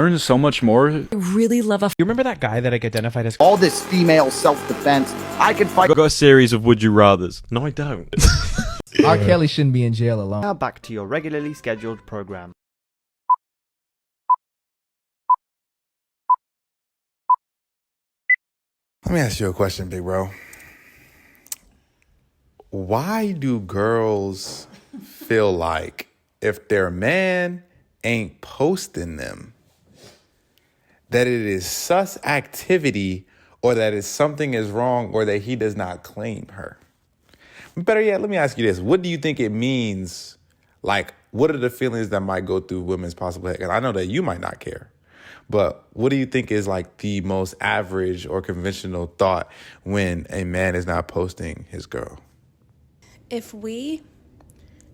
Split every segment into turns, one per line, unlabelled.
Learn so much more.
I really love a...
You remember that guy that identified as...
All this female self-defense. I can fight.
I've got a series of Would You Rathers. No, I don't.
R. Kelly shouldn't be in jail alone.
Now back to your regularly scheduled program.
Let me ask you a question, big bro. Why do girls feel like if their man ain't posting them, that it is sus activity or that is something is wrong or that he does not claim her? Better yet, let me ask you this. What do you think it means? Like, what are the feelings that might go through women's possible head? And I know that you might not care, but what do you think is like the most average or conventional thought when a man is not posting his girl?
If we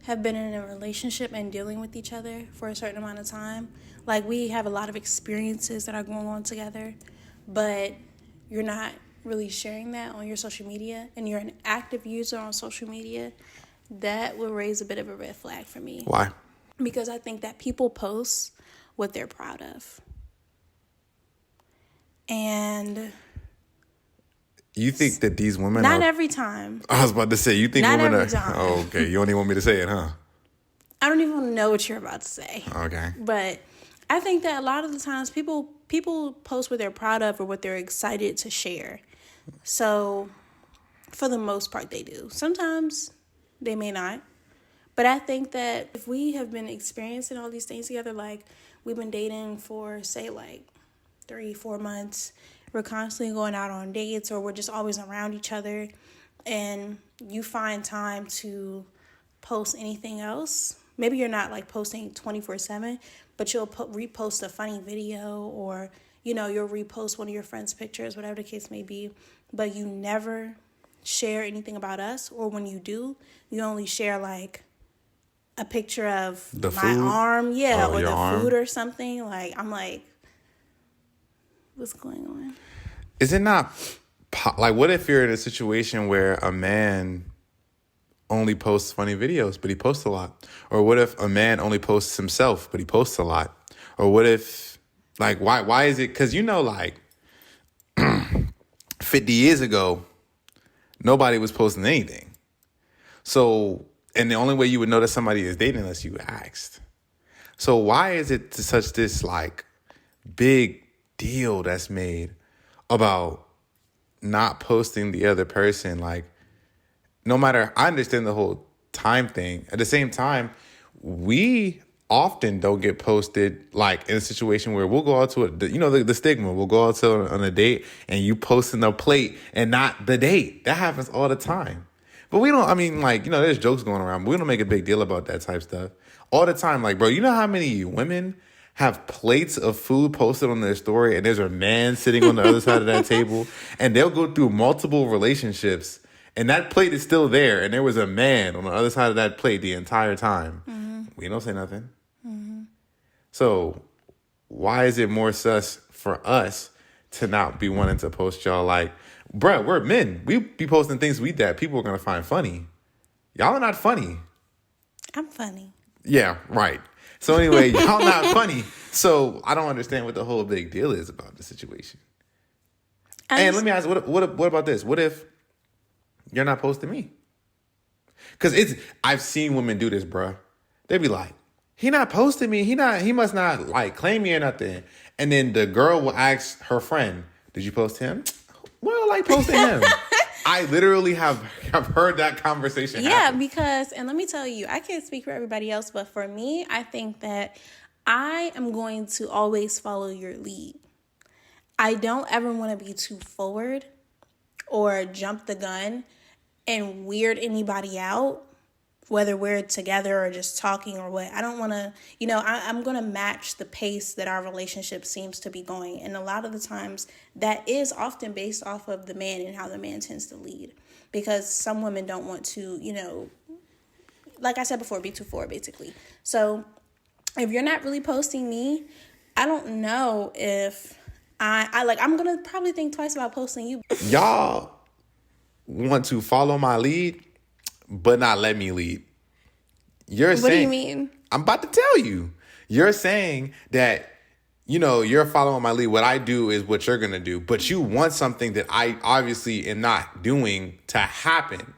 have been in a relationship and dealing with each other for a certain amount of time, like we have a lot of experiences that are going on together, but you're not really sharing that on your social media and you're an active user on social media, that will raise a bit of a red flag for me.
Why?
Because I think that people post what they're proud of. And
you think that these women
not every time.
I was about to say, you think
not
women
every time.
Oh, okay. You don't even want me to say it, huh?
I don't even know what you're about to say.
Okay.
But I think that a lot of the times people post what they're proud of or what they're excited to share. So for the most part, they do. Sometimes they may not. But I think that if we have been experiencing all these things together, like we've been dating for, say, like 3-4 months, we're constantly going out on dates or we're just always around each other, and you find time to post anything else. Maybe you're not like posting 24/7, but you'll repost a funny video or, you'll repost one of your friends' pictures, whatever the case may be, but you never share anything about us, or when you do, you only share like a picture of
the
my
food?
arm, or the
arm?
food or something. Like, I'm like, what's going on?
Is it not like, what if you're in a situation where a man only posts funny videos, but he posts a lot? Or what if a man only posts himself, but he posts a lot? Or what if, like, why is it? Because, like 50 years ago, nobody was posting anything. So, and the only way you would know that somebody is dating unless you asked. So why is it such this like big deal that's made about not posting the other person? Like, no matter, I understand the whole time thing. At the same time, we often don't get posted like in a situation where we'll go out to the stigma. We'll go out to on a date and you posting the plate and not the date. That happens all the time. But we don't, there's jokes going around, but we don't make a big deal about that type of stuff all the time. Like, bro, you know how many women have plates of food posted on their story and there's a man sitting on the other side of that table, and they'll go through multiple relationships and that plate is still there and there was a man on the other side of that plate the entire time. Mm-hmm. We don't say nothing. Mm-hmm. So why is it more sus for us to not be wanting to post y'all? Like, bruh, we're men. We be posting things that people are going to find funny. Y'all are not funny.
I'm funny.
Yeah, right. So anyway, y'all not funny. So I don't understand what the whole big deal is about the situation. And let me ask, what about this? What if you're not posting me? Because I've seen women do this, bruh. They be like, he not posting me. He must not like claim me or nothing. And then the girl will ask her friend, did you post him? Well, I like posting him. I literally have heard that conversation happen.
Because, and let me tell you, I can't speak for everybody else, but for me, I think that I am going to always follow your lead. I don't ever want to be too forward or jump the gun and weird anybody out, whether we're together or just talking or what. I don't want to, I'm going to match the pace that our relationship seems to be going. And a lot of the times that is often based off of the man and how the man tends to lead. Because some women don't want to, like I said before, be too forward, basically. So if you're not really posting me, I don't know if I'm going to probably think twice about posting you.
Y'all want to follow my lead, but not let me lead.
What do you mean?
I'm about to tell you. You're saying that you're following my lead. What I do is what you're going to do. But you want something that I obviously am not doing to happen.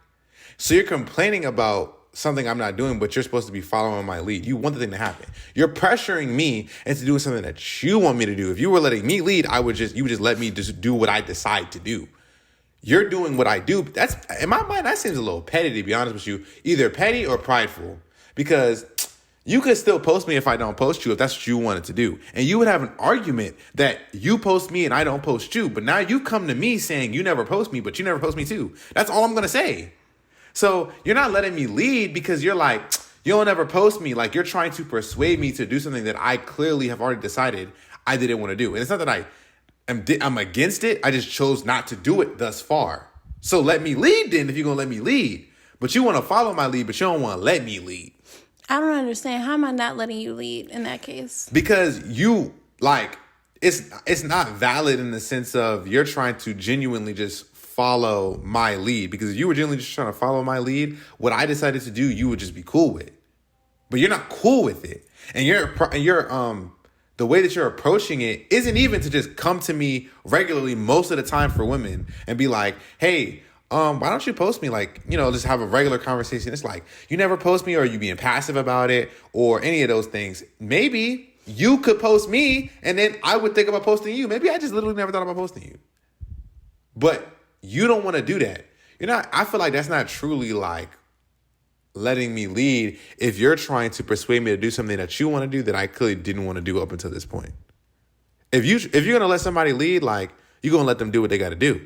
So you're complaining about something I'm not doing, but you're supposed to be following my lead. You want the thing to happen. You're pressuring me into doing something that you want me to do. If you were letting me lead, you would just let me just do what I decide to do. You're doing what I do. That's, in my mind, that seems a little petty, to be honest with you. Either petty or prideful. Because you could still post me if I don't post you, if that's what you wanted to do. And you would have an argument that you post me and I don't post you. But now you come to me saying you never post me, but you never post me too. That's all I'm going to say. So you're not letting me lead because you're like, you don't ever post me. Like, you're trying to persuade me to do something that I clearly have already decided I didn't want to do. And it's not that I'm against it. I just chose not to do it thus far. So let me lead then if you're going to let me lead. But you want to follow my lead, but you don't want to let me lead.
I don't understand. How am I not letting you lead in that case?
Because you, like, it's not valid in the sense of you're trying to genuinely just follow my lead. Because if you were genuinely just trying to follow my lead, what I decided to do, you would just be cool with. But you're not cool with it. And the way that you're approaching it isn't even to just come to me regularly most of the time for women and be like, hey, why don't you post me? Like, just have a regular conversation. It's like, you never post me, or you being passive about it, or any of those things. Maybe you could post me and then I would think about posting you. Maybe I just literally never thought about posting you. But you don't want to do that. I feel like that's not truly like letting me lead if you're trying to persuade me to do something that you want to do that I clearly didn't want to do up until this point. If you're going to let somebody lead, like, you're going to let them do what they got to do.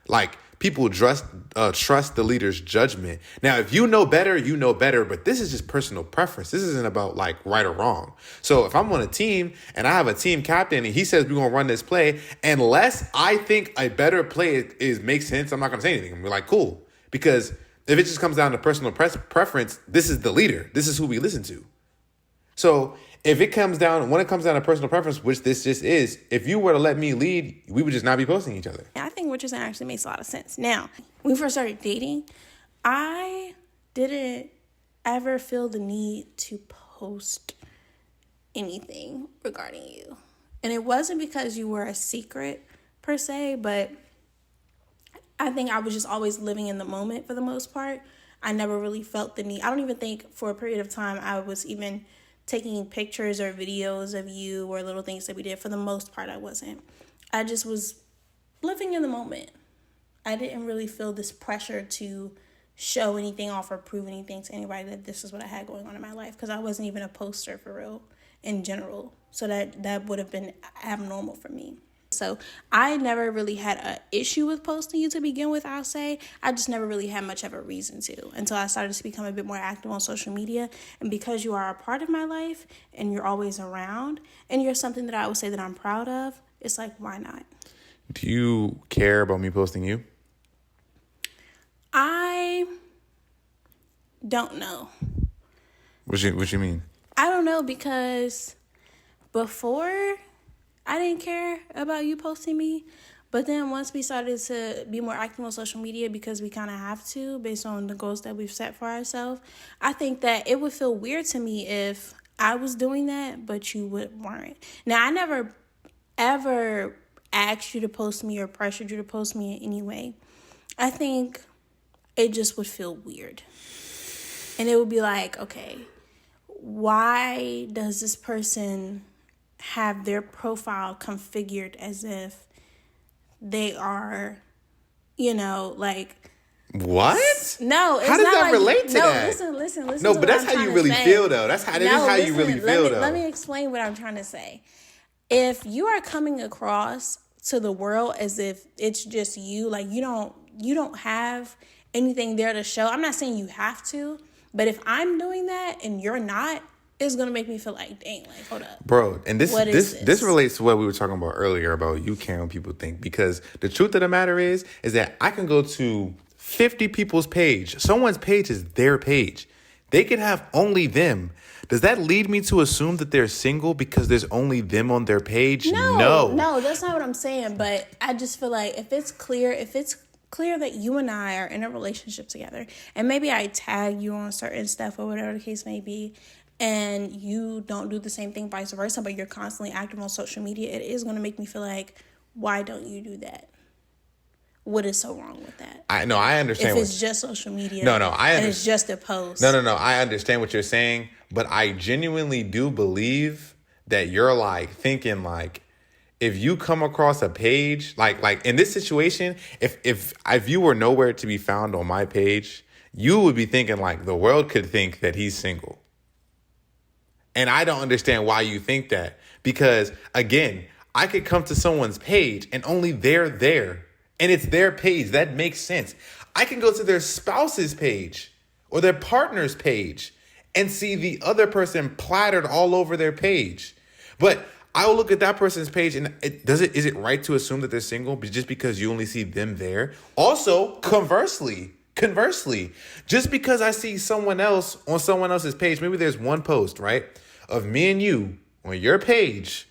Like, people trust the leader's judgment. Now, if you know better, you know better, but this is just personal preference. This isn't about like right or wrong. So if I'm on a team and I have a team captain and he says we're going to run this play, unless I think a better play makes sense, I'm not going to say anything. I'm like, cool. Because if it just comes down to personal preference, this is the leader. This is who we listen to. So when it comes down to personal preference, which this just is, if you were to let me lead, we would just not be posting each other.
I think what you're saying actually makes a lot of sense. Now, when we first started dating, I didn't ever feel the need to post anything regarding you. And it wasn't because you were a secret per se, but I think I was just always living in the moment for the most part. I never really felt the need. I don't even think for a period of time I was even taking pictures or videos of you or little things that we did. For the most part, I wasn't. I just was living in the moment. I didn't really feel this pressure to show anything off or prove anything to anybody that this is what I had going on in my life, because I wasn't even a poster for real in general. So that would have been abnormal for me. So I never really had an issue with posting you to begin with, I'll say. I just never really had much of a reason to until I started to become a bit more active on social media. And because you are a part of my life and you're always around and you're something that I would say that I'm proud of, it's like, why not?
Do you care about me posting you?
I don't know.
What you mean?
I don't know, because before I didn't care about you posting me, but then once we started to be more active on social media, because we kind of have to based on the goals that we've set for ourselves, I think that it would feel weird to me if I was doing that, but you weren't. Now, I never ever asked you to post me or pressured you to post me in any way. I think it just would feel weird. And it would be like, okay, why does this person have their profile configured as if they are, like...
What?
No, it's
how does
not
that
like,
relate to that?
Listen.
No, but that's how you really feel, though. This is how you really feel, though.
Let me explain what I'm trying to say. If you are coming across to the world as if it's just you, like you don't have anything there to show. I'm not saying you have to, but if I'm doing that and you're not, it's gonna make me feel like, dang, like, hold up,
bro. And this
this
relates to what we were talking about earlier about you caring what people think. Because the truth of the matter is that I can go to 50 people's page. Someone's page is their page. They can have only them. Does that lead me to assume that they're single because there's only them on their page?
No, that's not what I'm saying. But I just feel like if it's clear that you and I are in a relationship together, and maybe I tag you on certain stuff or whatever the case may be, and you don't do the same thing vice versa, but you're constantly active on social media, it is going to make me feel like, why don't you do that? What is so wrong with that?
I understand.
If it's just social media,
and
it's just a post.
No, I understand what you're saying, but I genuinely do believe that you're like thinking like, if you come across a page like in this situation, if you were nowhere to be found on my page, you would be thinking like the world could think that he's single. And I don't understand why you think that, because again, I could come to someone's page and only they're there. And it's their page. That makes sense. I can go to their spouse's page or their partner's page and see the other person plattered all over their page. But I will look at that person's page and is it right to assume that they're single just because you only see them there? Also, conversely, just because I see someone else on someone else's page, maybe there's one post, right, of me and you on your page,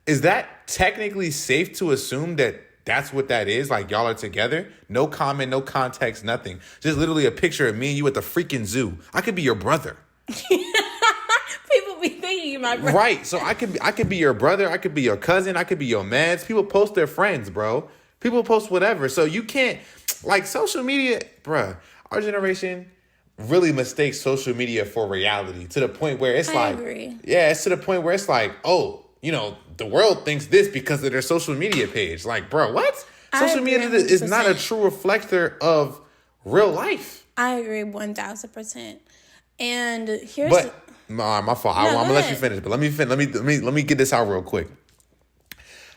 is that technically safe to assume that that's what that is? Like y'all are together? No comment, no context, nothing. Just literally a picture of me and you at the freaking zoo. I could be your brother.
People be thinking you my brother.
Right. So I could be your brother. I could be your cousin. I could be your meds. People post their friends, bro. People post whatever. So you can't, like, social media, bruh. Our generation really mistakes social media for reality to the point where it's
I agree.
Yeah, it's to the point where it's like, oh, you know, the world thinks this because of their social media page. Like, bro, what? Social media is not a true reflector of real life.
I agree 1,000%. And here's
my fault. I'm gonna let you finish, but let me get this out real quick.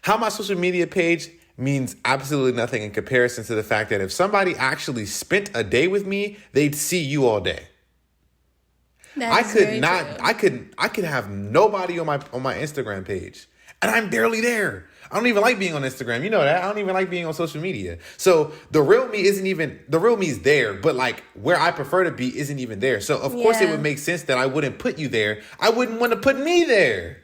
How my social media page means absolutely nothing in comparison to the fact that if somebody actually spent a day with me, they'd see you all day. I could have nobody on my Instagram page, and I'm barely there. I don't even like being on Instagram. You know that. I don't even like being on social media. So the real me is there, but like where I prefer to be isn't even there. So of course it would make sense that I wouldn't put you there. I wouldn't want to put me there.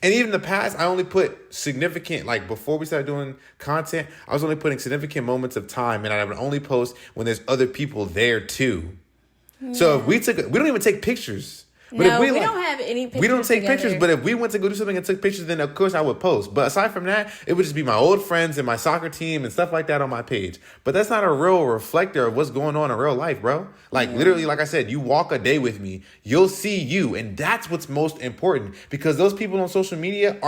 And even in the past, I only put significant, like before we started doing content, I was only putting significant moments of time, and I would only post when there's other people there too. Yeah. So if we don't even take pictures. But
no,
if
we don't have any pictures.
We don't take
together.
pictures, but if we went to go do something and took pictures, then of course I would post. But aside from that, it would just be my old friends and my soccer team and stuff like that on my page. But that's not a real reflector of what's going on in real life, bro. Like literally, like I said, you walk a day with me, you'll see you. And that's what's most important, because those people on social media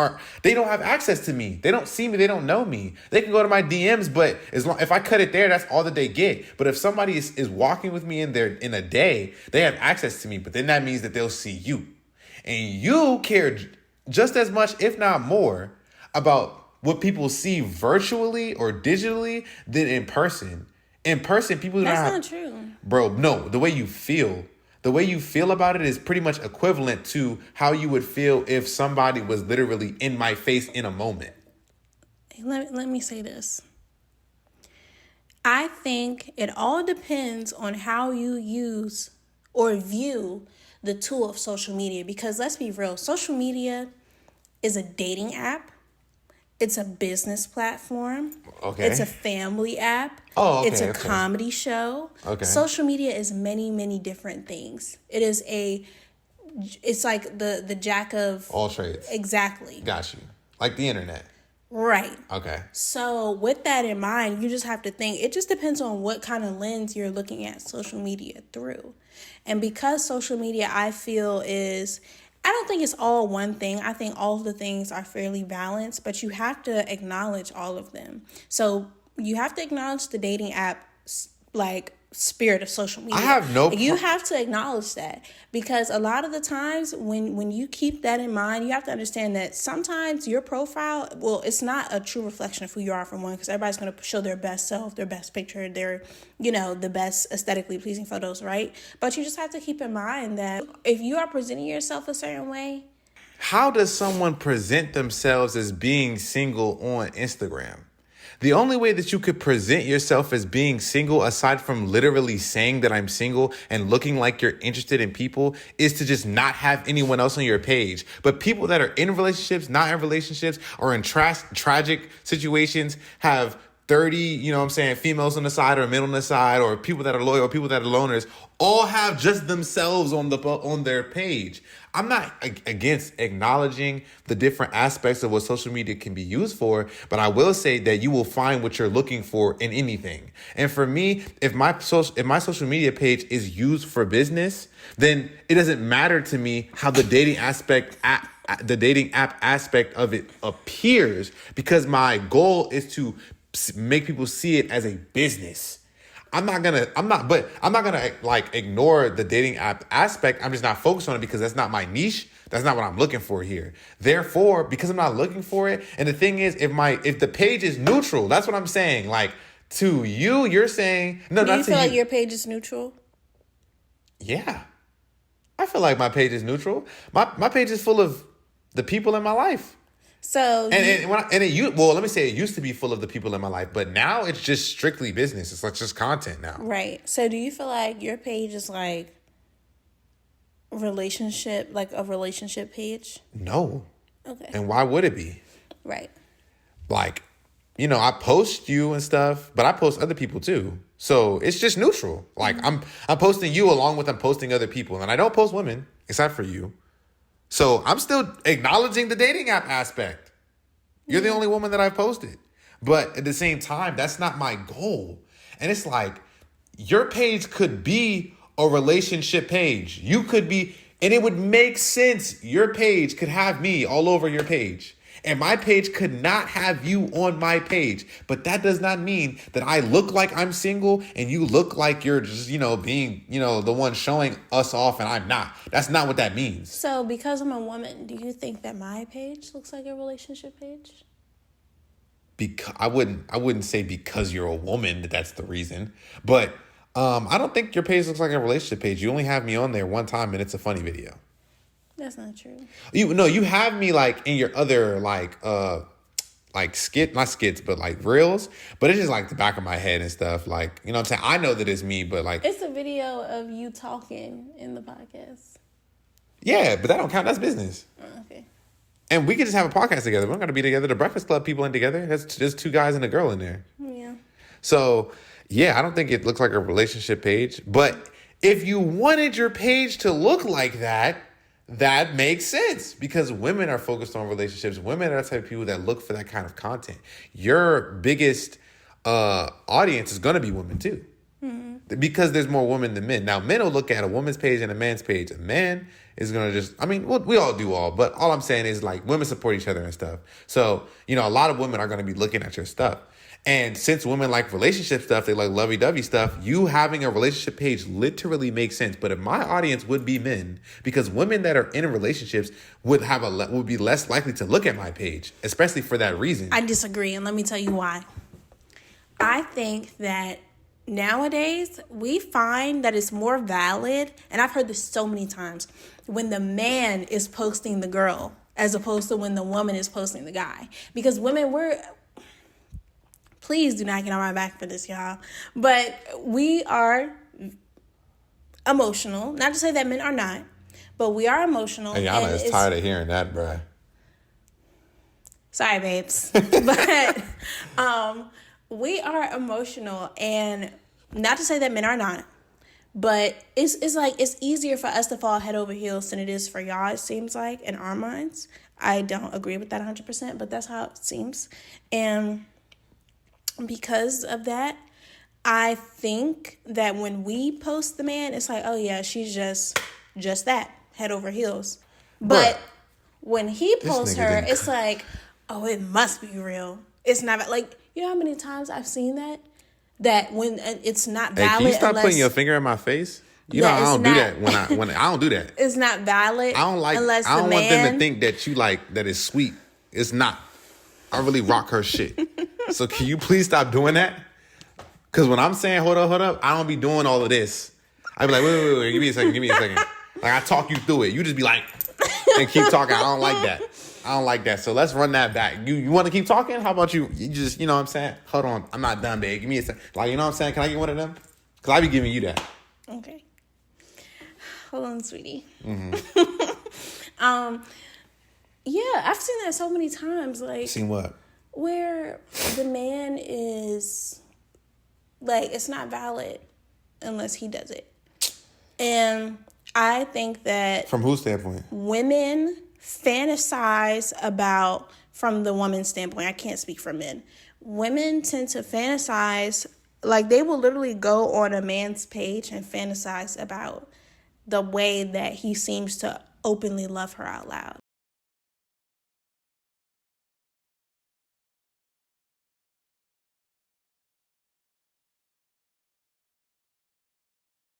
they don't have access to me. They don't see me. They don't know me. They can go to my DMs, but if I cut it there, that's all that they get. But if somebody is walking with me in a day, they have access to me. But then that means that they'll see you. And you care just as much, if not more, about what people see virtually or digitally than in person. In person, people do
That's not true.
Bro, no. The way you feel about it is pretty much equivalent to how you would feel if somebody was literally in my face in a moment.
Let me say this. I think it all depends on how you use or view the tool of social media, because let's be real, social media is a dating app. It's a business platform.
Okay.
It's a family app.
Oh, okay,
it's a comedy show.
Okay.
Social media is many, many different things. It's like the jack of
all trades.
Exactly.
Got you. Like the internet.
Right.
Okay.
So with that in mind, you just have to think, it just depends on what kind of lens you're looking at social media through. And because social media, I feel I don't think it's all one thing. I think all of the things are fairly balanced, but you have to acknowledge all of them. So you have to acknowledge the dating app, like, spirit of social media. You have to acknowledge that, because a lot of the times when you keep that in mind, you have to understand that sometimes your profile, well, it's not a true reflection of who you are, for one, because everybody's going to show their best self, their best picture, their, the best aesthetically pleasing photos, right? But you just have to keep in mind that if you are presenting yourself a certain way.
How does someone present themselves as being single on Instagram? The only way that you could present yourself as being single, aside from literally saying that I'm single and looking like you're interested in people, is to just not have anyone else on your page. But people that are in relationships, not in relationships, or in tragic situations have 30, you know what I'm saying, females on the side or men on the side or people that are loyal or people that are loners all have just themselves on their page. I'm not against acknowledging the different aspects of what social media can be used for, but I will say that you will find what you're looking for in anything. And for me, if my social media page is used for business, then it doesn't matter to me how the dating app aspect of it appears, because my goal is to make people see it as a business. I'm not gonna like ignore the dating app aspect. I'm just not focused on it because that's not my niche. That's not what I'm looking for here. Therefore, because I'm not looking for it, and the thing is, if the page is neutral, that's what I'm saying. Like, to you, you're saying no.
Do you
not
feel
to
like
you.
your page is neutral?
Yeah, I feel like my page is neutral. My page is full of the people in my life.
So
Let me say, it used to be full of the people in my life, but now it's just strictly business. It's like just content now.
right. So do you feel like your page is like a relationship page?
No.
Okay.
And why would it be?
Right.
Like, you know, I post you and stuff, but I post other people too. So it's just neutral. Like I'm posting you along with I'm posting other people, and I don't post women except for you. So I'm still acknowledging the dating app aspect. You're the only woman that I've posted. But at the same time, that's not my goal. And it's like, your page could be a relationship page. You could be, and it would make sense. Your page could have me all over your page. And my page could not have you on my page. But that does not mean that I look like I'm single and you look like you're just, being, the one showing us off and I'm not. That's not what that means.
So because I'm a woman, do you think that my page looks like a relationship page?
Because I wouldn't say because you're a woman that's the reason. But I don't think your page looks like a relationship page. You only have me on there one time and it's a funny video.
That's not true.
You have me like in your other like not skits, but like reels. But it's just like the back of my head and stuff. Like, you know what I'm saying? I know that it's me, but like
It's a video of you talking in the podcast.
yeah, but that don't count. That's business.
Okay.
And we could just have a podcast together. We're not gonna be together. The Breakfast Club people in together. That's just two guys and a girl in there.
Yeah.
So yeah, I don't think it looks like a relationship page. But if you wanted your page to look like that, that makes sense, because women are focused on relationships. Women are the type of people that look for that kind of content. Your biggest audience is going to be women too, because there's more women than men. Now, men will look at a woman's page and a man's page. A man is going to we all do all, but all I'm saying is like women support each other and stuff. So, a lot of women are going to be looking at your stuff. And since women like relationship stuff, they like lovey-dovey stuff, you having a relationship page literally makes sense. But if my audience would be men, because women that are in relationships would be less likely to look at my page, especially for that reason.
I disagree, and let me tell you why. I think that nowadays we find that it's more valid, and I've heard this so many times, when the man is posting the girl as opposed to when the woman is posting the guy. Because women, please do not get on my back for this, y'all. But we are emotional. Not to say that men are not, but we are emotional.
Hey, Yana is tired of hearing that, bruh.
Sorry, babes. But we are emotional. And not to say that men are not, but it's like it's easier for us to fall head over heels than it is for y'all, it seems like, in our minds. I don't agree with that 100%, but that's how it seems. And because of that, I think that when we post the man, it's like, oh yeah, she's just that, head over heels. But when he posts her, it's like, oh, it must be real. It's not like, you know how many times I've seen that when it's not valid.
Hey, can you stop putting your finger in my face? You know I don't do that when I don't do that.
It's not valid.
I don't want them to think that you like that is sweet. It's not. I really rock her shit. So can you please stop doing that? Because when I'm saying hold up, I don't be doing all of this. I be like, wait, give me a second. Like I talk you through it. You just be like, and keep talking. I don't like that. So let's run that back. You want to keep talking? How about you just, you know what I'm saying? Hold on. I'm not done, babe. Give me a second. Like, you know what I'm saying? Can I get one of them? Because I be giving you that.
Okay. Hold on, sweetie.
Mm-hmm.
Yeah, I've seen that so many times. Like,
Seen what?
where the man is like, it's not valid unless he does it. And I think that
From whose standpoint?
women fantasize about, from the woman's standpoint, I can't speak for men. Women tend to fantasize, like they will literally go on a man's page and fantasize about the way that he seems to openly love her out loud.